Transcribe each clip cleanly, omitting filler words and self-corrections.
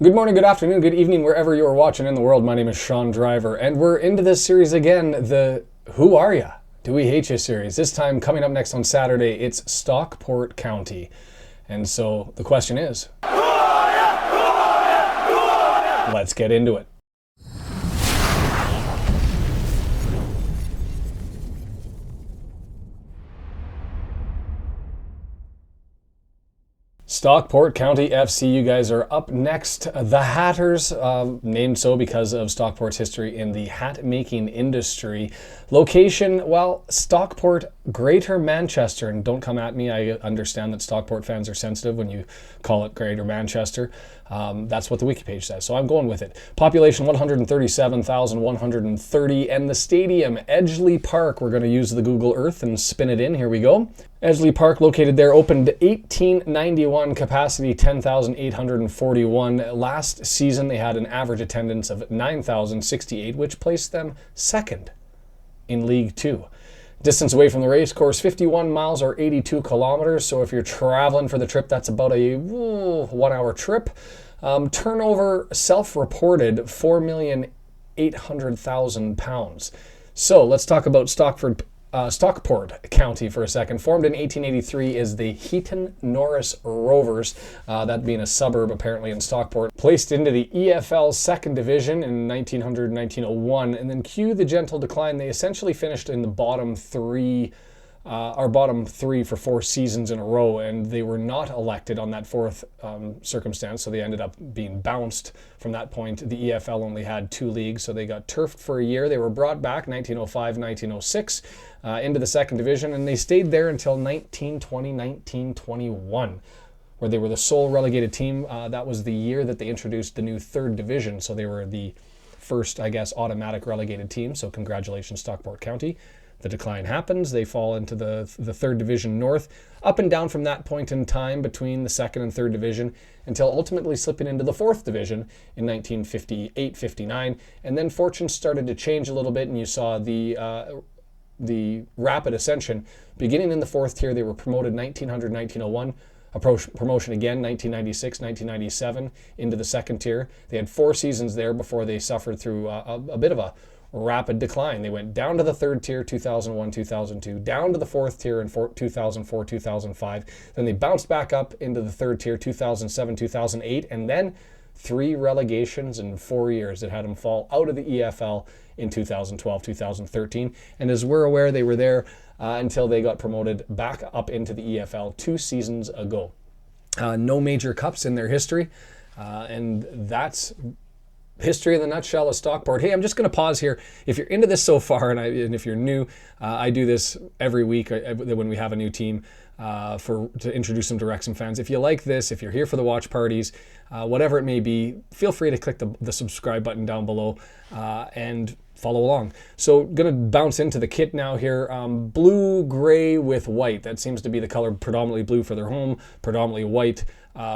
Good morning, good afternoon, good evening, wherever you are watching in the world. My name is Sean Driver, and we're into this series again, the Who Are Ya? Do We Hate Ya series. This time, coming up next on Saturday, it's Stockport County. And so the question is, who are ya? Who are ya? Who are ya? Let's get into it. Stockport County FC, you guys are up next. The Hatters, named so because of Stockport's history in the hat-making industry. Location, well, Stockport, Greater Manchester. And don't come at me, I understand that Stockport fans are sensitive when you call it Greater Manchester. That's what the wiki page says, so I'm going with it. Population 137,130, and the stadium, Edgeley Park. We're going to use the Google Earth and spin it in. Here we go. Edgeley Park, located there, opened 1891, capacity 10,841. Last season, they had an average attendance of 9,068, which placed them second in League Two. Distance away from the race course, 51 miles or 82 kilometers. So if you're traveling for the trip, that's about a 1 hour trip. Turnover self-reported £4,800,000. So let's talk about Stockport County for a second. Formed in 1883 as the Heaton Norris Rovers, that being a suburb apparently in Stockport. Placed into the EFL second division in 1900-1901, and then cue the gentle decline. They essentially finished in the bottom three for 4 seasons in a row, and they were not elected on that fourth circumstance, so they ended up being bounced from that point. The EFL only had 2 leagues, so they got turfed for a year. They were brought back 1905-1906 into the second division, and they stayed there until 1920-1921, where they were the sole relegated team. That was the year that they introduced the new third division, so they were the first, I guess, automatic relegated team, so congratulations, Stockport County. The decline happens. They fall into the third division north, up and down from that point in time between the second and third division, until ultimately slipping into the fourth division in 1958-59. And then fortunes started to change a little bit, and you saw the rapid ascension. Beginning in the fourth tier, they were promoted 1900-1901. A promotion again, 1996-1997, into the second tier. They had 4 seasons there before they suffered through a bit of a rapid decline. They went down to the third tier 2001-2002, down to the fourth tier in 2004-2005. Then they bounced back up into the third tier 2007-2008, and then 3 relegations in 4 years that had them fall out of the EFL in 2012-2013. And as we're aware, they were there until they got promoted back up into the EFL 2 seasons ago. No major cups in their history, and that's history in the nutshell of Stockport. Hey, I'm just going to pause here. If you're into this so far, and if you're new, I do this every week when we have a new team to introduce them to Wrexham fans. If you like this, if you're here for the watch parties, whatever it may be, feel free to click the subscribe button down below and follow along. So going to bounce into the kit now here. Blue, gray with white. That seems to be the color. Predominantly blue for their home, predominantly white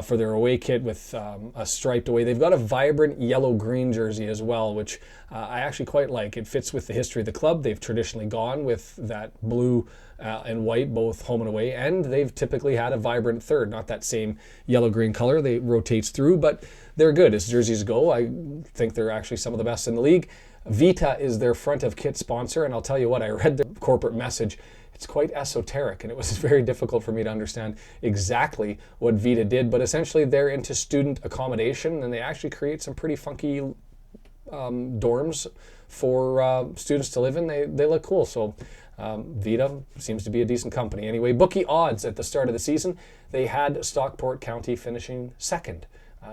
for their away kit with a striped away. They've got a vibrant yellow-green jersey as well, which I actually quite like. It fits with the history of the club. They've traditionally gone with that blue and white, both home and away, and they've typically had a vibrant third, not that same yellow-green color. They rotates through, but they're good as jerseys go. I think they're actually some of the best in the league. Vita is their front of kit sponsor, and I'll tell you what, I read the corporate message. It's quite esoteric, and it was very difficult for me to understand exactly what Vita did, but essentially they're into student accommodation, and they actually create some pretty funky dorms for students to live in. They look cool, so Vita seems to be a decent company. Anyway, bookie odds at the start of the season, they had Stockport County finishing second,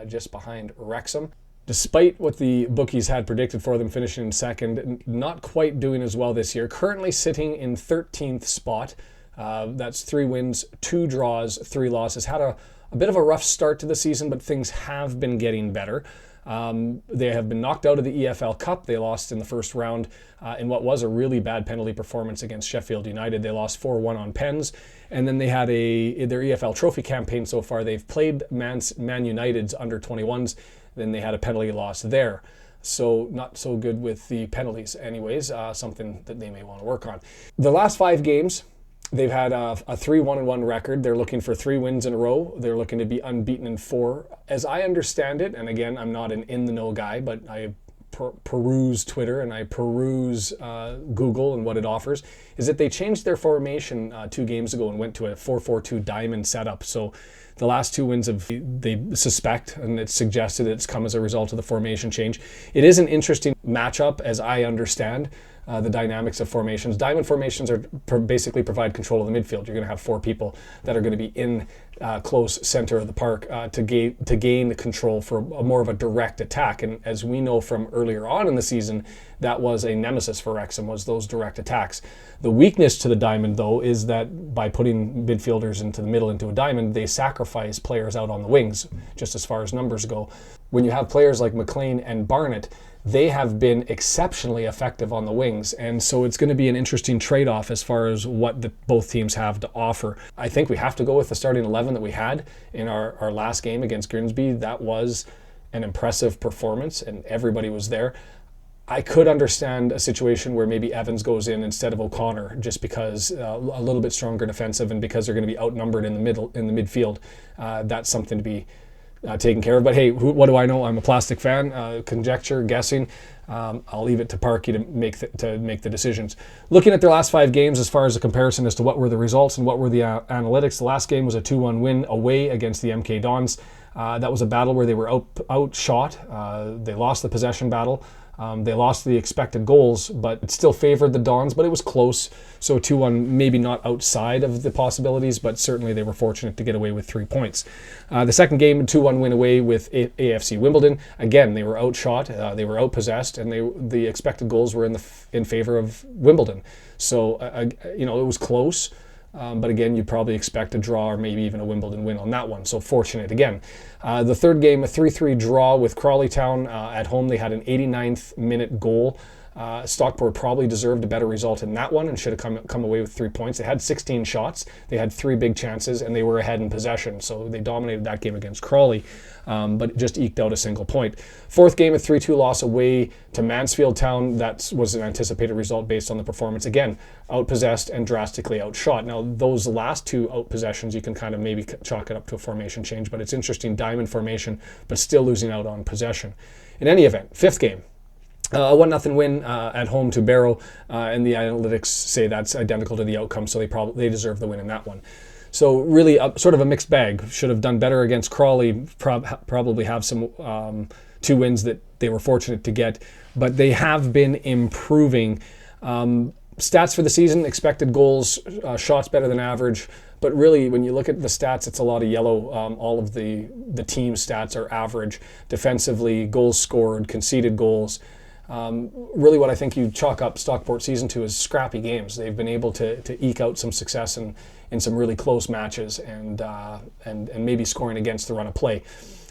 just behind Wrexham. Despite what the bookies had predicted for them finishing in second, not quite doing as well this year. Currently sitting in 13th spot. That's 3 wins, 2 draws, 3 losses. Had a bit of a rough start to the season, but things have been getting better. They have been knocked out of the EFL Cup. They lost in the first round in what was a really bad penalty performance against Sheffield United. They lost 4-1 on pens. And then they had their EFL trophy campaign so far. They've played Man United's under 21s. Then they had a penalty loss there. So not so good with the penalties anyways, something that they may want to work on. The last 5 games, They've had a 3-1-1 record. They're looking for 3 wins in a row. They're looking to be unbeaten in 4. As I understand it, and again, I'm not an in-the-know guy, but I peruse Twitter and I peruse Google and what it offers, is that they changed their formation 2 games ago and went to a 4-4-2 diamond setup. So the last 2 wins they suspect, and it's suggested it's come as a result of the formation change. It is an interesting matchup, as I understand the dynamics of formations. Diamond formations are basically provide control of the midfield. You're going to have 4 people that are going to be in close center of the park to gain the control for more of a direct attack. And as we know from earlier on in the season, that was a nemesis for Wrexham, was those direct attacks. The weakness to the diamond, though, is that by putting midfielders into the middle into a diamond, they sacrifice players out on the wings, just as far as numbers go. When you have players like McLean and Barnett, they have been exceptionally effective on the wings, and so it's going to be an interesting trade-off as far as what both teams have to offer. I think we have to go with the starting 11 that we had in our last game against Grimsby. That was an impressive performance, and everybody was there. I could understand a situation where maybe Evans goes in instead of O'Connor, just because a little bit stronger defensive, and because they're going to be outnumbered in the midfield. That's something to be taken care of. But hey, what do I know? I'm a plastic fan. Conjecture, guessing. I'll leave it to Parky to make the decisions. Looking at their last 5 games, as far as a comparison as to what were the results and what were the analytics, the last game was a 2-1 win away against the MK Dons. That was a battle where they were outshot. They lost the possession battle. They lost the expected goals, but it still favored the Dons, but it was close. So 2-1, maybe not outside of the possibilities, but certainly they were fortunate to get away with 3 points. The second game, a 2-1 win away with AFC Wimbledon. Again, they were outshot, they were outpossessed, and the expected goals were in favor of Wimbledon. So, it was close. But again, you'd probably expect a draw or maybe even a Wimbledon win on that one. So fortunate again. The third game, a 3-3 draw with Crawley Town. At home, they had an 89th minute goal. Stockport probably deserved a better result in that one and should have come away with 3 points. They had 16 shots. They had 3 big chances, and they were ahead in possession. So they dominated that game against Crawley, but just eked out a single point. Fourth game, a 3-2 loss away to Mansfield Town. That was an anticipated result based on the performance. Again, outpossessed and drastically outshot. Now, those last 2 outpossessions, you can kind of maybe chalk it up to a formation change, but it's interesting, diamond formation, but still losing out on possession. In any event, fifth game, a 1-0 win at home to Barrow, and the analytics say that's identical to the outcome, so they deserve the win in that one. So really, sort of a mixed bag. Should have done better against Crawley. Probably have some 2 wins that they were fortunate to get, but they have been improving. Stats for the season: expected goals, shots better than average. But really, when you look at the stats, it's a lot of yellow. All of the team stats are average. Defensively, goals scored, conceded goals. Really what I think you chalk up Stockport season to is scrappy games. They've been able to eke out some success in some really close matches and maybe scoring against the run of play.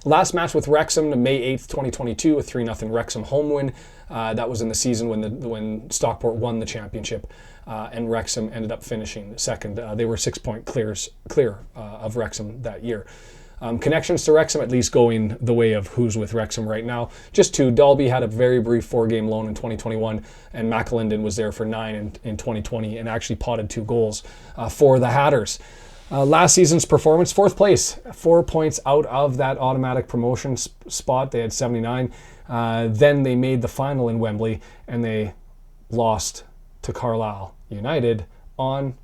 Last match with Wrexham, May 8th, 2022, a 3-0 Wrexham home win. That was in the season when Stockport won the championship, and Wrexham ended up finishing second. They were 6 point clear of Wrexham that year. Connections to Wrexham, at least going the way of who's with Wrexham right now. Just 2. Dalby had a very brief 4-game loan in 2021, and McAlinden was there for 9 in 2020 and actually potted 2 goals for the Hatters. Last season's performance, 4th place, 4 points out of that automatic promotion spot. They had 79. Then they made the final in Wembley, and they lost to Carlisle United on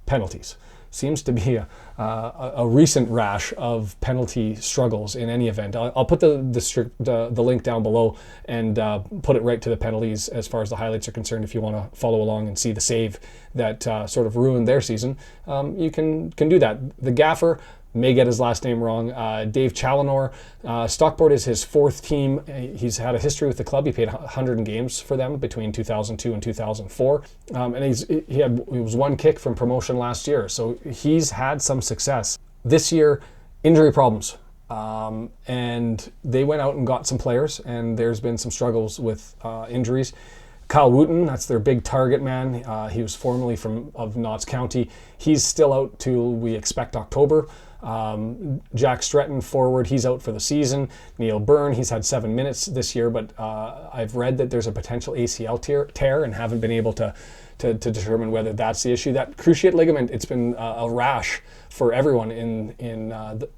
penalties. Seems to be a recent rash of penalty struggles in any event. I'll put the link down below and put it right to the penalties as far as the highlights are concerned. If you want to follow along and see the save that sort of ruined their season, you can do that. The gaffer may get his last name wrong. Dave Challinor. Stockport is his 4th team. He's had a history with the club. He played 100 games for them between 2002 and 2004. And he was 1 kick from promotion last year. So he's had some success. This year, injury problems. And they went out and got some players, and there's been some struggles with injuries. Kyle Wooten, that's their big target man. He was formerly of Notts County. He's still out till we expect October. Jack Stretton, forward, he's out for the season. Neil Byrne, he's had 7 minutes this year, but I've read that there's a potential ACL tear and haven't been able to determine whether that's the issue. That cruciate ligament, it's been a rash for everyone in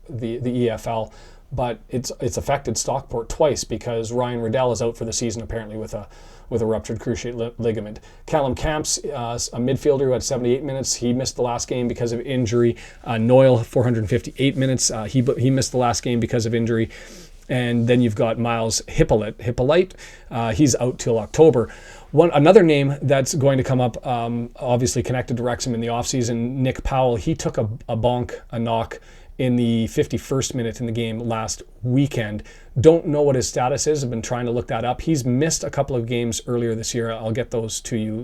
the EFL, but it's affected Stockport twice because Ryan Riddell is out for the season apparently with a ruptured cruciate ligament. Callum Camps, a midfielder who had 78 minutes, he missed the last game because of injury. Noyle, 458 minutes, he missed the last game because of injury. And then you've got Miles Hippolyte, he's out till October. Another name that's going to come up, obviously connected to Wrexham in the offseason, Nick Powell, he took a knock in the 51st minute in the game last weekend. Don't know what his status is. I've been trying to look that up. He's missed a couple of games earlier this year. I'll get those to you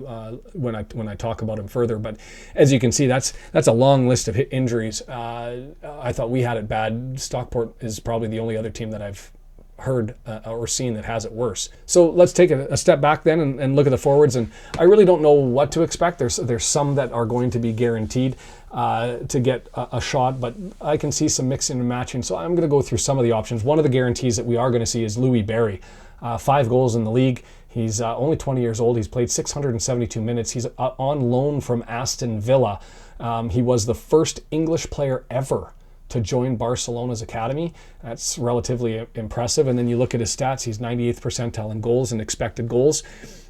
when I talk about him further. But as you can see, that's a long list of injuries. I thought we had it bad. Stockport is probably the only other team that I've heard or seen that has it worse. So let's take a step back then and look at the forwards. And I really don't know what to expect. There's some that are going to be guaranteed to get a shot, but I can see some mixing and matching. So I'm going to go through some of the options. One of the guarantees that we are going to see is Louie Barry. 5 goals in the league. He's only 20 years old. He's played 672 minutes. He's on loan from Aston Villa. He was the first English player ever to join Barcelona's academy. That's relatively impressive. And then you look at his stats, he's 98th percentile in goals and expected goals.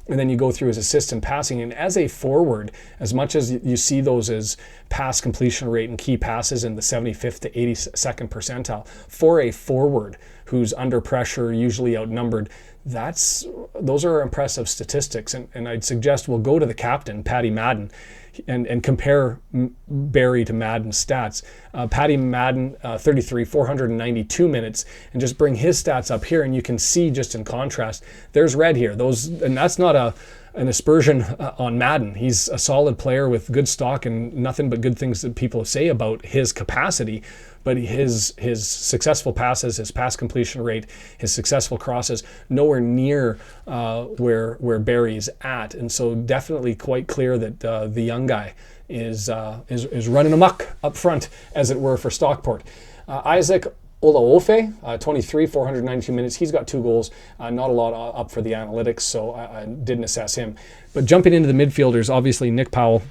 And then you go through his assist and passing. And as a forward, as much as you see those as pass completion rate and key passes in the 75th to 82nd percentile, for a forward who's under pressure, usually outnumbered, those are impressive statistics. And I'd suggest we'll go to the captain, Paddy Madden, and compare Barry to Madden's stats. Paddy Madden, 33, 492 minutes, and just bring his stats up here, and you can see just in contrast, there's red here. And that's not an aspersion on Madden. He's a solid player with good stock and nothing but good things that people say about his capacity. But his successful passes, his pass completion rate, his successful crosses, nowhere near where Barry's at. And so definitely quite clear that the young guy is running amok up front, as it were, for Stockport. Isaac Olaofe, 23, 492 minutes. He's got 2 goals. Not a lot up for the analytics, so I didn't assess him. But jumping into the midfielders, obviously Nick Powell,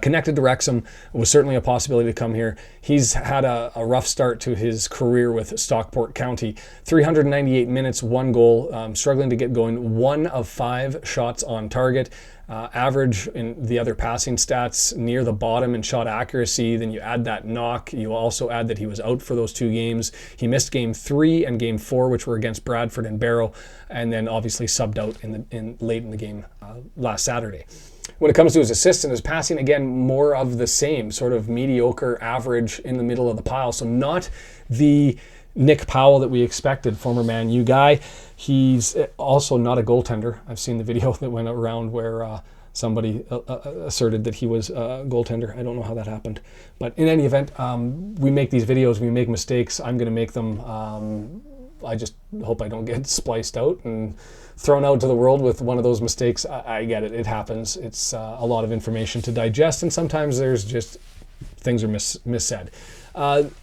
connected to Wrexham, was certainly a possibility to come here. He's had a rough start to his career with Stockport County. 398 minutes, 1 goal, struggling to get going. 1 of 5 shots on target. Average in the other passing stats near the bottom in shot accuracy. Then you add that knock. You also add that he was out for those 2 games. He missed game 3 and game 4, which were against Bradford and Barrow, and then obviously subbed out late in the game last Saturday. When it comes to his assists and his passing, again, more of the same, sort of mediocre average in the middle of the pile. So not the Nick Powell that we expected, former Man U guy. He's also not a goaltender. I've seen the video that went around where somebody asserted that he was a goaltender. I don't know how that happened. But in any event, we make these videos, we make mistakes. I'm going to make them. I just hope I don't get spliced out and thrown out to the world with one of those mistakes. I get it. It happens. It's a lot of information to digest, and sometimes there's just things are missaid.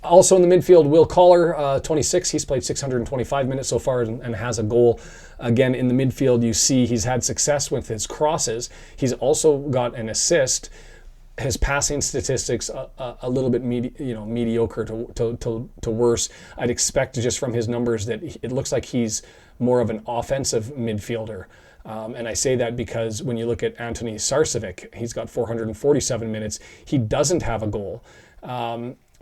Also in the midfield, Will Collar, 26. He's played 625 minutes so far and has a goal. Again, in the midfield, you see he's had success with his crosses. He's also got an assist. His passing statistics a little bit mediocre to worse. I'd expect just from his numbers that it looks like he's more of an offensive midfielder. And I say that because when you look at Antoni Sarcevic, he's got 447 minutes. He doesn't have a goal.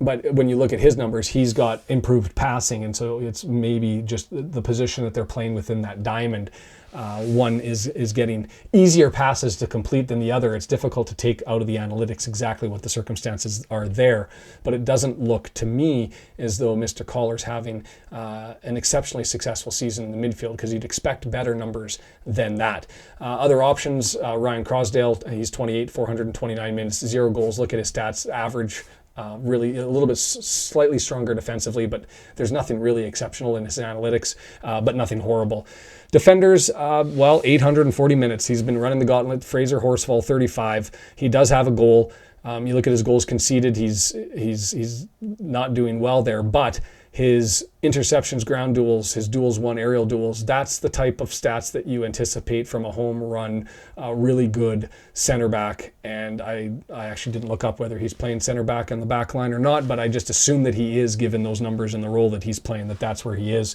But when you look at his numbers, he's got improved passing, and so it's maybe just the position that they're playing within that diamond. One is getting easier passes to complete than the other. It's difficult to take out of the analytics exactly what the circumstances are there, but it doesn't look to me as though Mr. Collar's having an exceptionally successful season in the midfield, because you'd expect better numbers than that. Other options, Ryan Croasdale, he's 28, 429 minutes, 0 goals. Look at his stats, average. Really a little bit slightly stronger defensively, but there's nothing really exceptional in his analytics, but nothing horrible. Defenders, 840 minutes. He's been running the gauntlet. Fraser, Horsfall, 35. He does have a goal. You look at his goals conceded, he's not doing well there, but his interceptions, ground duels, his duels won, aerial duels, that's the type of stats that you anticipate from a home run, really good center back. And I actually didn't look up whether he's playing center back on the back line or not, but I just assume that he is, given those numbers and the role that he's playing, that's where he is.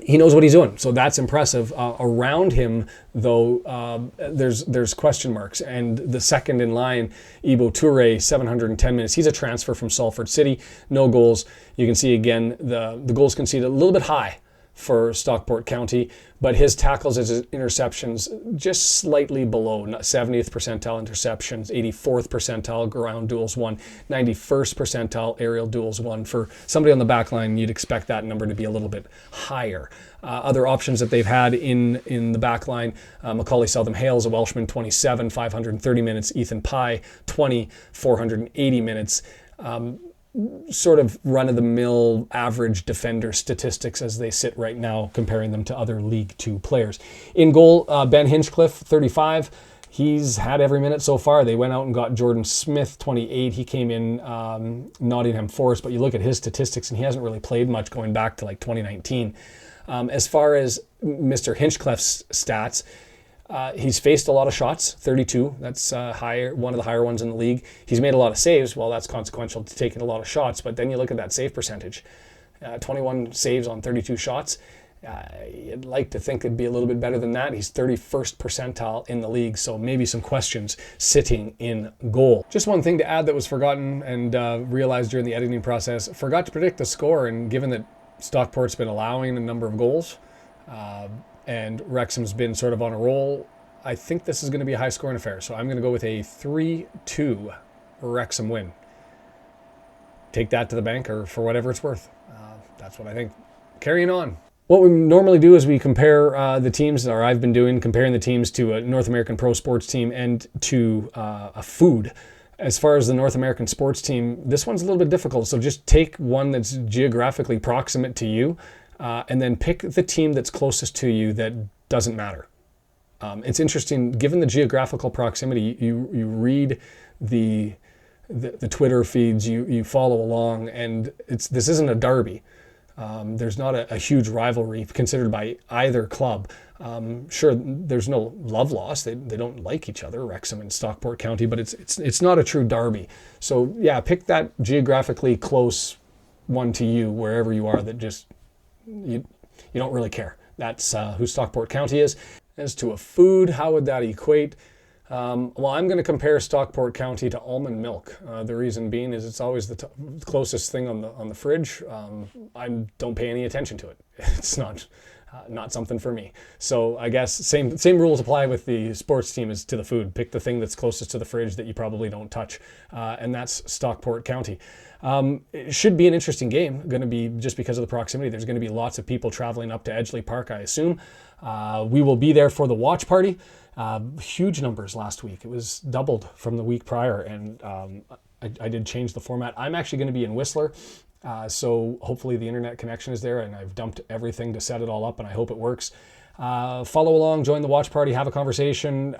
He knows what he's doing, so that's impressive. Around him, though, there's question marks. And the second in line, Ibo Toure, 710 minutes. He's a transfer from Salford City. No goals. You can see again the goals conceded a little bit high for Stockport County, but his tackles, his interceptions, just slightly below 70th percentile interceptions, 84th percentile ground duels won, 91st percentile aerial duels won. For somebody on the back line, you'd expect that number to be a little bit higher. Other options that they've had in the back line, Macaulay Southam Hales, a Welshman, 27, 530 minutes, Ethan Pye, 20, 480 minutes. Sort of run-of-the-mill average defender statistics as they sit right now, comparing them to other League Two players. In goal, Ben Hinchcliffe, 35. He's had every minute so far. They went out and got Jordan Smith, 28. He came in Nottingham Forest, but you look at his statistics and he hasn't really played much going back to like 2019. As far as Mr. Hinchcliffe's stats, he's faced a lot of shots, 32. That's higher, one of the higher ones in the league. He's made a lot of saves. Well, that's consequential to taking a lot of shots. But then you look at that save percentage, 21 saves on 32 shots. You'd like to think it'd be a little bit better than that. He's 31st percentile in the league, so maybe some questions sitting in goal. Just one thing to add that was forgotten and realized during the editing process. Forgot to predict the score, and given that Stockport's been allowing a number of goals, and Wrexham's been sort of on a roll, I think this is going to be a high-scoring affair. So I'm going to go with a 3-2 Wrexham win. Take that to the bank, or for whatever it's worth. That's what I think. Carrying on. What we normally do is we compare the teams, or I've been doing, comparing the teams to a North American pro sports team and to a food. As far as the North American sports team, this one's a little bit difficult. So just take one that's geographically proximate to you, and then pick the team that's closest to you that doesn't matter. It's interesting, given the geographical proximity, you read the Twitter feeds, you follow along, and this isn't a derby. There's not a huge rivalry considered by either club. Sure, there's no love lost. They don't like each other, Wrexham and Stockport County, but it's not a true derby. So yeah, pick that geographically close one to you, wherever you are, that just you don't really care. That's who Stockport County is. As to a food, how would that equate? Well, I'm going to compare Stockport County to almond milk. The reason being is it's always the closest thing on the fridge. I don't pay any attention to it. It's not something for me. So I guess same rules apply with the sports team as to the food. Pick the thing that's closest to the fridge that you probably don't touch, and that's Stockport County. It should be an interesting game. Going to be, just because of the proximity, there's going to be lots of people traveling up to Edgeley Park, I assume. We will be there for the watch party. Huge numbers last week. It was doubled from the week prior, and I did change the format. I'm actually going to be in Whistler, so hopefully the internet connection is there, and I've dumped everything to set it all up, and I hope it works. Follow along, join the watch party, have a conversation.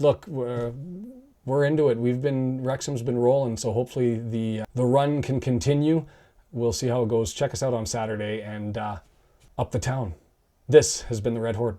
Look, we're into it. Wrexham's been rolling, so hopefully the run can continue. We'll see how it goes. Check us out on Saturday and up the town. This has been the Red Horde.